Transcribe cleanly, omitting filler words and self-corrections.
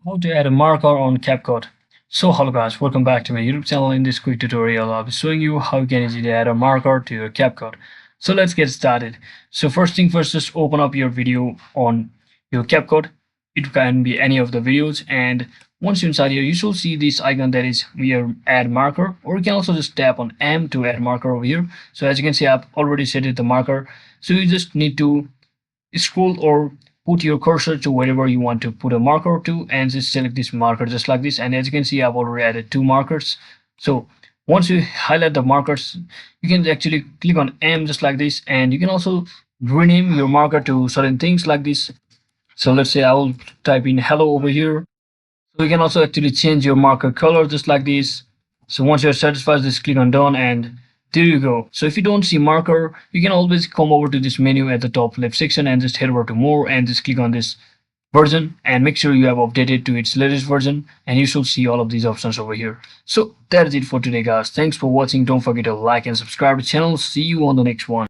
How to add a marker on CapCut. So hello guys, welcome back to my YouTube channel. In this quick tutorial, I'll be showing you how you can easily add a marker to your CapCut. So let's get started. So first thing first, just open up your video on your CapCut. It can be any of the videos, and once you're inside here, you should see this icon that is your add marker, or you can also just tap on M to add marker over here. So as you can see, I've already set it the marker. So you just need to scroll or put your cursor to wherever you want to put a marker to, and just select this marker just like this. And as you can see, I've already added two markers. So once you highlight the markers, you can actually click on M just like this, and you can also rename your marker to certain things like this. So let's say I will type in hello over here. So you can also actually change your marker color just like this. So once you're satisfied, just click on done, and there you go. So if you don't see marker, you can always come over to this menu at the top left section and just head over to more and just click on this version and make sure you have updated to its latest version, and you should see all of these options over here. So that is it for today guys. Thanks for watching. Don't forget to like and subscribe to the channel. See you on the next one.